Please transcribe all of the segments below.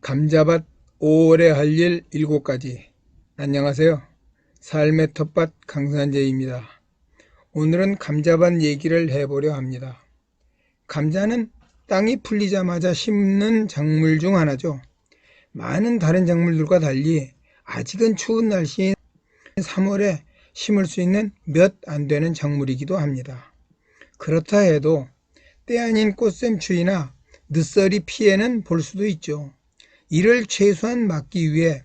감자밭 5월에 할 일 7가지. 안녕하세요. 삶의 텃밭 강산재입니다. 오늘은 감자밭 얘기를 해보려 합니다. 감자는 땅이 풀리자마자 심는 작물 중 하나죠. 많은 다른 작물들과 달리 아직은 추운 날씨인 3월에 심을 수 있는 몇 안 되는 작물이기도 합니다. 그렇다 해도 때 아닌 꽃샘추위나 늦서리 피해는 볼 수도 있죠. 이를 최소한 막기 위해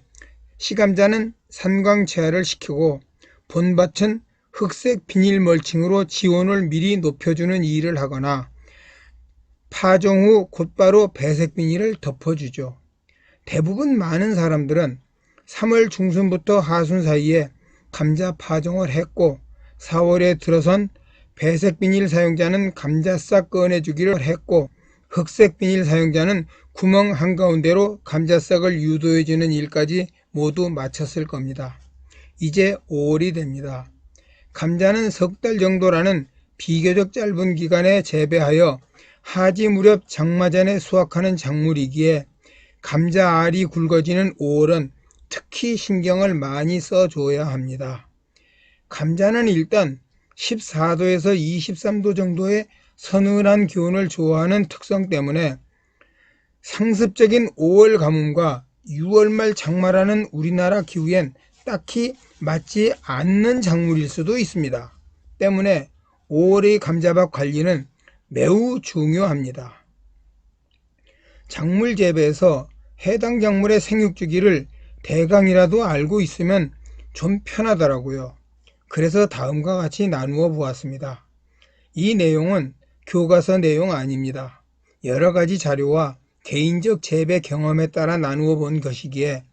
시감자는 산광채화를 시키고 본밭은 흑색 비닐 멀칭으로 지온을 미리 높여주는 일을 하거나 파종 후 곧바로 배색 비닐을 덮어주죠. 대부분 많은 사람들은 3월 중순부터 하순 사이에 감자 파종을 했고 4월에 들어선 배색 비닐 사용자는 감자싹 꺼내주기를 했고 흑색 비닐 사용자는 구멍 한가운데로 감자싹을 유도해주는 일까지 모두 마쳤을 겁니다. 이제 5월이 됩니다. 감자는 석 달 정도라는 비교적 짧은 기간에 재배하여 하지 무렵 장마 전에 수확하는 작물이기에 감자 알이 굵어지는 5월은 특히 신경을 많이 써줘야 합니다. 감자는 일단 14도에서 23도 정도의 서늘한 기온을 좋아하는 특성 때문에 상습적인 5월 가뭄과 6월 말 장마라는 우리나라 기후엔 딱히 맞지 않는 작물일 수도 있습니다. 때문에 5월의 감자밭 관리는 매우 중요합니다. 작물 재배에서 해당 작물의 생육주기를 대강이라도 알고 있으면 좀 편하더라고요. 그래서 다음과 같이 나누어 보았습니다. 이 내용은 교과서 내용 아닙니다. 여러 가지 자료와 개인적 재배 경험에 따라 나누어 본 것이기에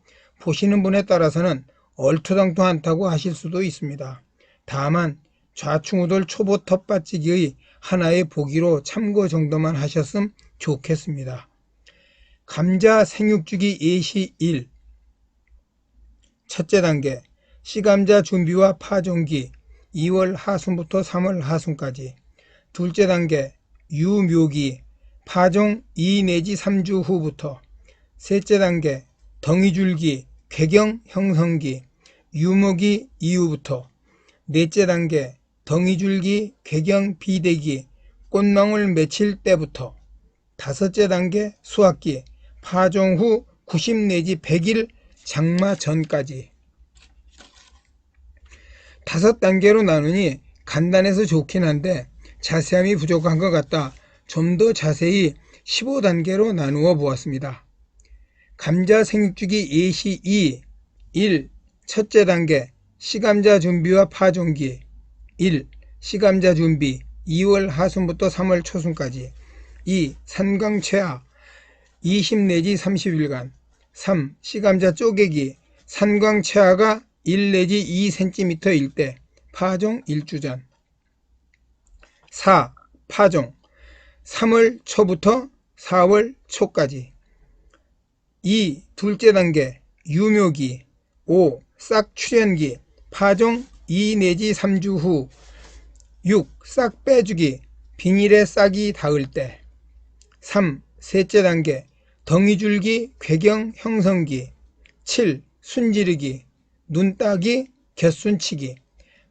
보시는 분에 따라서는 얼토당토않다고 하실 수도 있습니다. 다만 좌충우돌 초보 텃밭지기의 하나의 보기로 참고 정도만 하셨음 좋겠습니다. 감자 생육주기 예시 1. 첫째 단계, 씨감자 준비와 파종기 2월 하순부터 3월 하순까지. 둘째 단계, 유묘기 파종 2 내지 3주 후부터. 셋째 단계, 덩이줄기 궤경 형성기 유목이 이후부터. 넷째 단계, 덩이줄기 궤경 비대기 꽃망울 맺힐 때부터. 다섯째 단계, 수확기 파종 후 90 내지 100일 장마 전까지. 5단계로 나누니 간단해서 좋긴 한데 자세함이 부족한 것 같다. 좀 더 자세히 15단계로 나누어 보았습니다. 감자 생육주기 예시 2. 1. 첫째 단계, 씨감자 준비와 파종기 1. 씨감자 준비 2월 하순부터 3월 초순까지. 2. 산광채화 20 내지 30일간. 3. 씨감자 쪼개기 산광채화가 1 내지 2cm일 때 파종 1주 전. 4. 파종 3월 초부터 4월 초까지. 2. 둘째 단계 유묘기 5. 싹 출현기 파종 2 내지 3주 후. 6. 싹 빼주기 비닐에 싹이 닿을 때. 3. 셋째 단계 덩이줄기 궤경 형성기. 7. 순지르기 눈 따기 곁순치기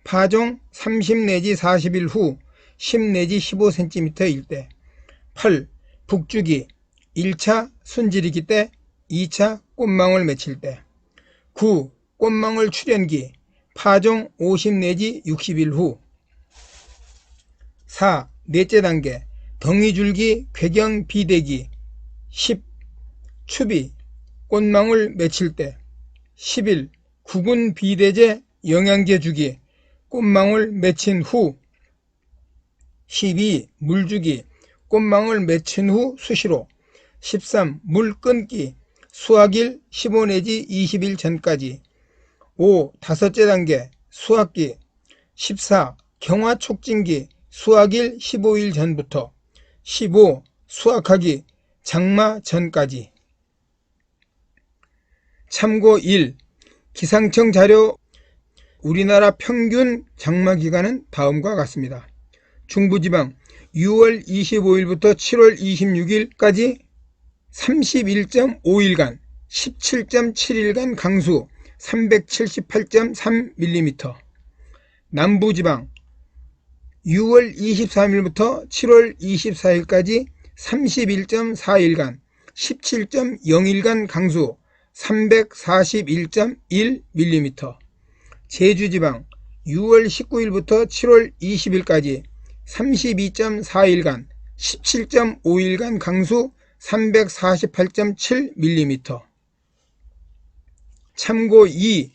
파종 30 내지 40일 후 10 내지 15cm일 때. 8. 북주기 1차 순지르기 때 2차 꽃망울 맺힐 때. 9. 꽃망울 출현기 파종 50 내지 60일 후. 4. 넷째 단계 덩이줄기 궤경 비대기 10. 추비 꽃망울 맺힐 때. 11. 구근 비대제 영양제 주기 꽃망울 맺힌 후. 12. 물주기 꽃망울 맺힌 후 수시로. 13. 물 끊기 수확일 15 내지 20일 전까지. 5. 다섯째 단계 수확기. 14. 경화 촉진기 수확일 15일 전부터. 15. 수확하기 장마 전까지. 참고 1. 기상청 자료. 우리나라 평균 장마 기간은 다음과 같습니다. 중부지방 6월 25일부터 7월 26일까지 31.5일간, 17.7일간 강수 378.3mm, 남부지방 6월 23일부터 7월 24일까지 31.4일간 17.0일간 강수 341.1mm, 제주지방 6월 19일부터 7월 20일까지 32.4일간 17.5일간 강수 348.7mm. 참고 2.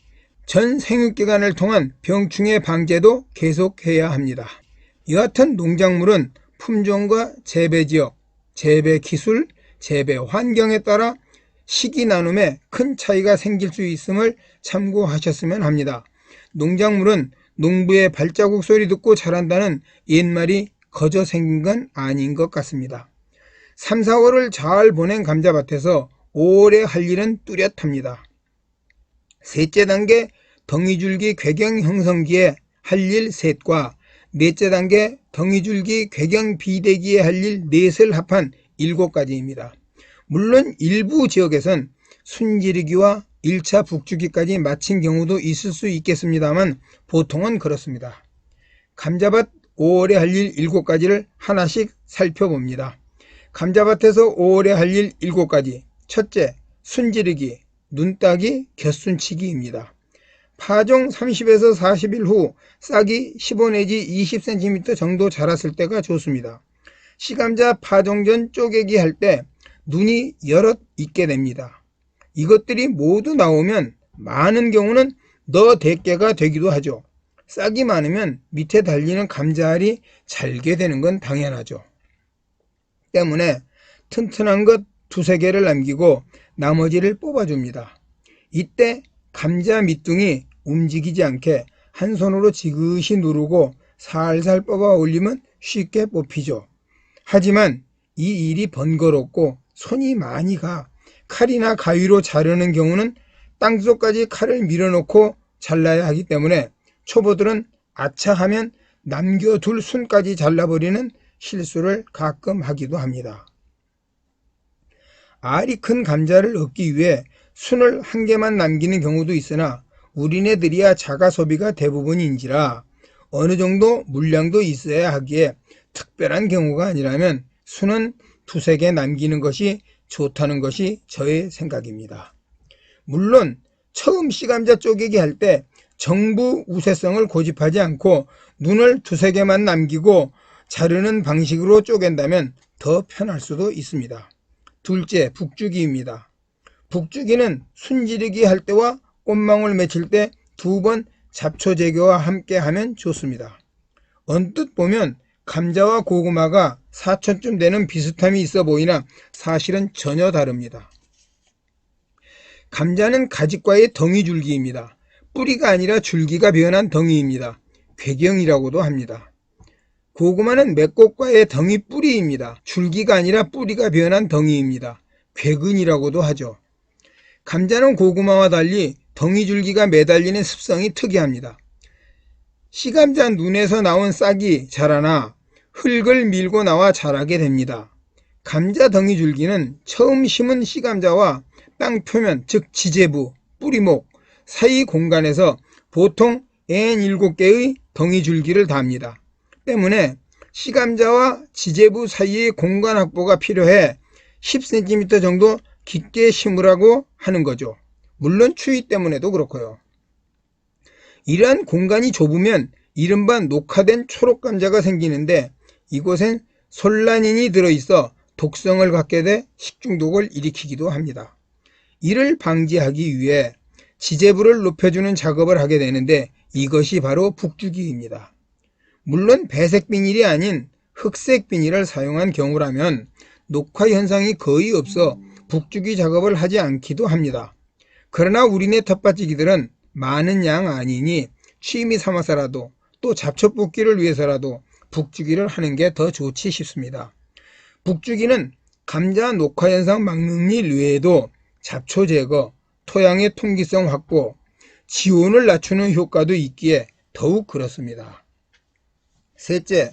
전 생육기간을 통한 병충해 방제도 계속해야 합니다. 여하튼 농작물은 품종과 재배지역, 재배기술, 재배 환경에 따라 시기 나눔에 큰 차이가 생길 수 있음을 참고하셨으면 합니다. 농작물은 농부의 발자국 소리 듣고 자란다는 옛말이 거저 생긴 건 아닌 것 같습니다. 3, 4월을 잘 보낸 감자밭에서 5월에 할 일은 뚜렷합니다. 셋째 단계 덩이줄기 궤경 형성기에 할 일 셋과 넷째 단계 덩이줄기 궤경 비대기에 할 일 넷을 합한 7가지입니다. 물론 일부 지역에선 순지르기와 1차 북주기까지 마친 경우도 있을 수 있겠습니다만 보통은 그렇습니다. 감자밭 5월에 할 일 7가지를 하나씩 살펴봅니다. 감자밭에서 5월에 할 일 7가지. 첫째, 순지르기, 눈따기, 곁순치기입니다. 파종 30에서 40일 후 싹이 15 내지 20cm 정도 자랐을 때가 좋습니다. 시감자 파종 전 쪼개기 할 때 눈이 여럿 있게 됩니다. 이것들이 모두 나오면 많은 경우는 너댓개가 되기도 하죠. 싹이 많으면 밑에 달리는 감자알이 잘게 되는 건 당연하죠. 때문에 튼튼한 것 2-3개를 남기고 나머지를 뽑아줍니다. 이때 감자 밑둥이 움직이지 않게 한 손으로 지그시 누르고 살살 뽑아 올리면 쉽게 뽑히죠. 하지만 이 일이 번거롭고 손이 많이 가 칼이나 가위로 자르는 경우는 땅속까지 칼을 밀어놓고 잘라야 하기 때문에 초보들은 아차하면 남겨둘 순까지 잘라버리는 실수를 가끔 하기도 합니다. 알이 큰 감자를 얻기 위해 순을 1개만 남기는 경우도 있으나 우리네들이야 자가 소비가 대부분인지라 어느 정도 물량도 있어야 하기에 특별한 경우가 아니라면 순은 2-3개 남기는 것이 좋다는 것이 저의 생각입니다. 물론 처음 씨감자 쪼개기 할 때 정부 우세성을 고집하지 않고 눈을 2-3개만 남기고 자르는 방식으로 쪼갠다면 더 편할 수도 있습니다. 둘째, 북주기입니다. 북주기는 순지르기 할 때와 꽃망울 맺힐 때 2번 잡초 제거와 함께 하면 좋습니다. 언뜻 보면 감자와 고구마가 사촌쯤 되는 비슷함이 있어 보이나 사실은 전혀 다릅니다. 감자는 가지과의 덩이줄기입니다. 뿌리가 아니라 줄기가 변한 덩이입니다. 궤경이라고도 합니다. 고구마는 맺꽃과의 덩이 뿌리입니다. 줄기가 아니라 뿌리가 변한 덩이입니다. 궤근이라고도 하죠. 감자는 고구마와 달리 덩이줄기가 매달리는 습성이 특이합니다. 씨감자 눈에서 나온 싹이 자라나 흙을 밀고 나와 자라게 됩니다. 감자 덩이줄기는 처음 심은 씨감자와 땅 표면 즉 지재부, 뿌리목 사이 공간에서 보통 47개의 덩이줄기를 답니다. 때문에 씨감자와 지재부 사이의 공간 확보가 필요해 10cm 정도 깊게 심으라고 하는 거죠. 물론 추위 때문에도 그렇고요. 이러한 공간이 좁으면 이른바 녹화된 초록감자가 생기는데 이곳엔 솔라닌이 들어있어 독성을 갖게 돼 식중독을 일으키기도 합니다. 이를 방지하기 위해 지재부를 높여주는 작업을 하게 되는데 이것이 바로 북주기입니다. 물론 배색 비닐이 아닌 흑색 비닐을 사용한 경우라면 녹화 현상이 거의 없어 북주기 작업을 하지 않기도 합니다. 그러나 우리네 텃밭지기들은 많은 양 아니니 취미 삼아서라도 또 잡초 뽑기를 위해서라도 북주기를 하는 게 더 좋지 싶습니다. 북주기는 감자 녹화 현상 막는 일 외에도 잡초 제거, 토양의 통기성 확보, 지온을 낮추는 효과도 있기에 더욱 그렇습니다. 셋째,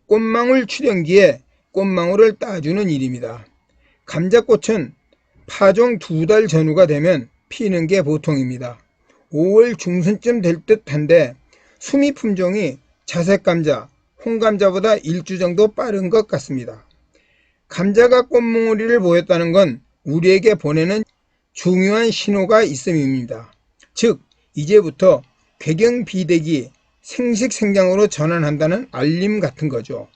꽃망울 출현기에 꽃망울을 따주는 일입니다. 감자꽃은 파종 2달 전후가 되면 피는 게 보통입니다. 5월 중순쯤 될 듯한데 수미 품종이 자색감자, 홍감자보다 일주 정도 빠른 것 같습니다. 감자가 꽃몽우리를 보였다는 건 우리에게 보내는 중요한 신호가 있음입니다. 즉, 이제부터 궤경비대기 생식생장으로 전환한다는 알림 같은 거죠.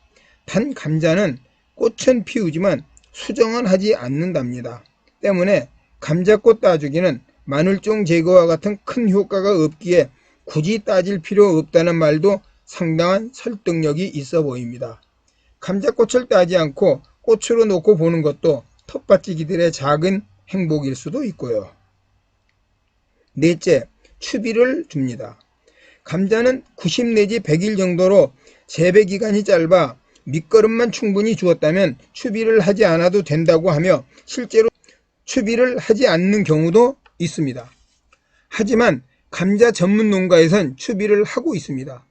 단 감자는 꽃은 피우지만 수정은 하지 않는답니다. 때문에 감자꽃 따주기는 마늘종 제거와 같은 큰 효과가 없기에 굳이 따질 필요 없다는 말도 상당한 설득력이 있어 보입니다. 감자꽃을 따지 않고 꽃으로 놓고 보는 것도 텃밭지기들의 작은 행복일 수도 있고요. 넷째, 추비를 줍니다. 감자는 90 내지 100일 정도로 재배기간이 짧아 밑거름만 충분히 주었다면 추비를 하지 않아도 된다고 하며 실제로 추비를 하지 않는 경우도 있습니다. 하지만 감자 전문 농가에선 추비를 하고 있습니다.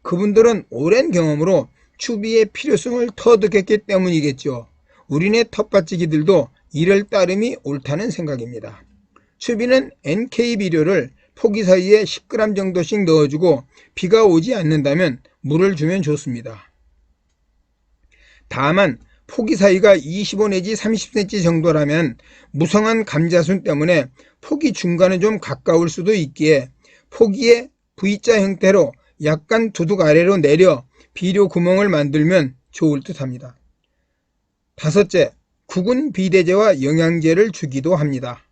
그분들은 오랜 경험으로 추비의 필요성을 터득했기 때문이겠죠. 우리네 텃밭지기들도 이를 따름이 옳다는 생각입니다. 추비는 NK 비료를 포기 사이에 10g 정도씩 넣어주고 비가 오지 않는다면 물을 주면 좋습니다. 다만 포기 사이가 25 내지 30cm 정도라면 무성한 감자순 때문에 포기 중간은 좀 가까울 수도 있기에 포기에 V자 형태로 약간 두둑 아래로 내려 비료 구멍을 만들면 좋을 듯 합니다. 다섯째, 구근 비대제와 영양제를 주기도 합니다.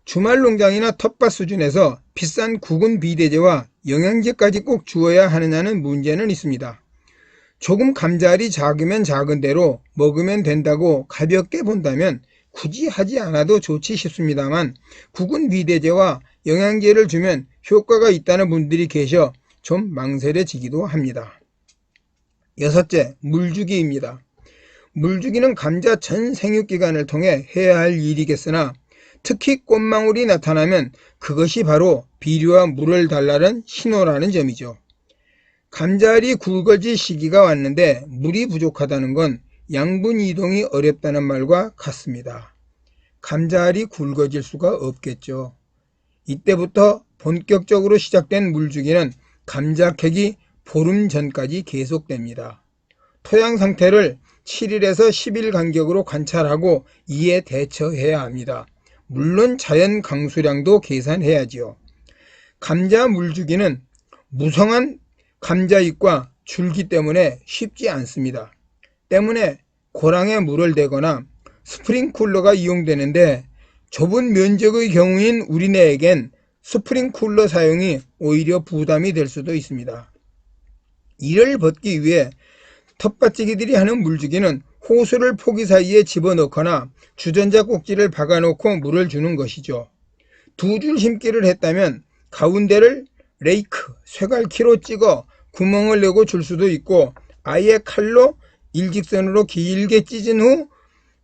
주말 농장이나 텃밭 수준에서 비싼 구근 비대제와 영양제까지 꼭 주어야 하느냐는 문제는 있습니다. 조금 감자알이 작으면 작은 대로 먹으면 된다고 가볍게 본다면 굳이 하지 않아도 좋지 싶습니다만 구근 비대제와 영양제를 주면 효과가 있다는 분들이 계셔 좀 망설여지기도 합니다. 여섯째, 물주기입니다. 물주기는 감자 전 생육기간을 통해 해야 할 일이겠으나 특히 꽃망울이 나타나면 그것이 바로 비료와 물을 달라는 신호라는 점이죠. 감자알이 굵어질 시기가 왔는데 물이 부족하다는 건 양분 이동이 어렵다는 말과 같습니다. 감자알이 굵어질 수가 없겠죠. 이때부터 본격적으로 시작된 물주기는 감자 캐기 보름 전까지 계속됩니다. 토양 상태를 7일에서 10일 간격으로 관찰하고 이에 대처해야 합니다. 물론 자연 강수량도 계산해야지요. 감자 물주기는 무성한 감자잎과 줄기 때문에 쉽지 않습니다. 때문에 고랑에 물을 대거나 스프링쿨러가 이용되는데 좁은 면적의 경우인 우리네에겐 스프링쿨러 사용이 오히려 부담이 될 수도 있습니다. 이를 벗기 위해 텃밭지기들이 하는 물주기는 호수를 포기 사이에 집어넣거나 주전자 꼭지를 박아놓고 물을 주는 것이죠. 2줄 심기를 했다면 가운데를 레이크, 쇠갈키로 찍어 구멍을 내고 줄 수도 있고 아예 칼로 일직선으로 길게 찢은 후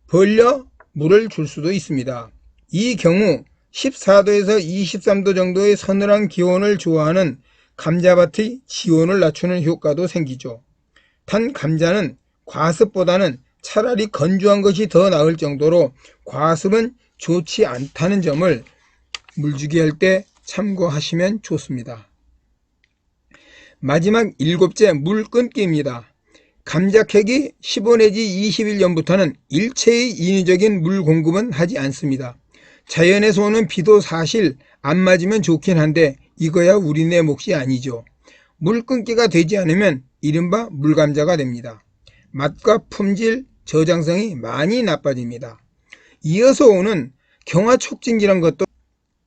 벌려 물을 줄 수도 있습니다. 이 경우 14도에서 23도 정도의 서늘한 기온을 좋아하는 감자밭의 지온을 낮추는 효과도 생기죠. 단 감자는 과습보다는 차라리 건조한 것이 더 나을 정도로 과습은 좋지 않다는 점을 물주기할 때 참고하시면 좋습니다. 마지막 7째, 물 끊기입니다. 감자 캐기 15 내지 20일 전부터는 일체의 인위적인 물 공급은 하지 않습니다. 자연에서 오는 비도 사실 안 맞으면 좋긴 한데 이거야 우리네 몫이 아니죠. 물 끊기가 되지 않으면 이른바 물감자가 됩니다. 맛과 품질, 저장성이 많이 나빠집니다. 이어서 오는 경화촉진기란 것도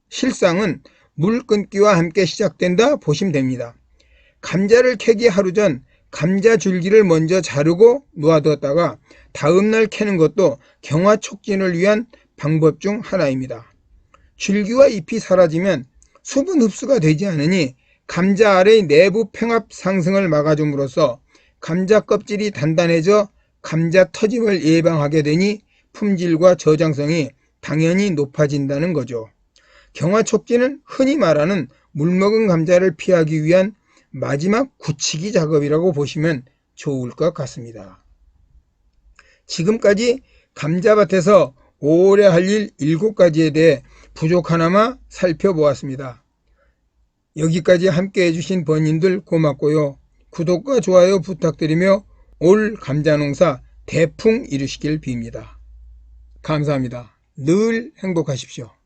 실상은 물 끊기와 함께 시작된다 보시면 됩니다. 감자를 캐기 하루 전 감자 줄기를 먼저 자르고 놓아두었다가 다음날 캐는 것도 경화촉진을 위한 방법 중 하나입니다. 줄기와 잎이 사라지면 수분 흡수가 되지 않으니 감자알의 내부 평합 상승을 막아줌으로써 감자 껍질이 단단해져 감자 터짐을 예방하게 되니 품질과 저장성이 당연히 높아진다는 거죠. 경화촉진은 흔히 말하는 물먹은 감자를 피하기 위한 마지막 굳히기 작업이라고 보시면 좋을 것 같습니다. 지금까지 감자밭에서 올해 할 일 7가지에 대해 부족 하나마 살펴보았습니다. 여기까지 함께 해주신 번님들 고맙고요. 구독과 좋아요 부탁드리며 올 감자농사 대풍 이루시길 빕니다. 감사합니다. 늘 행복하십시오.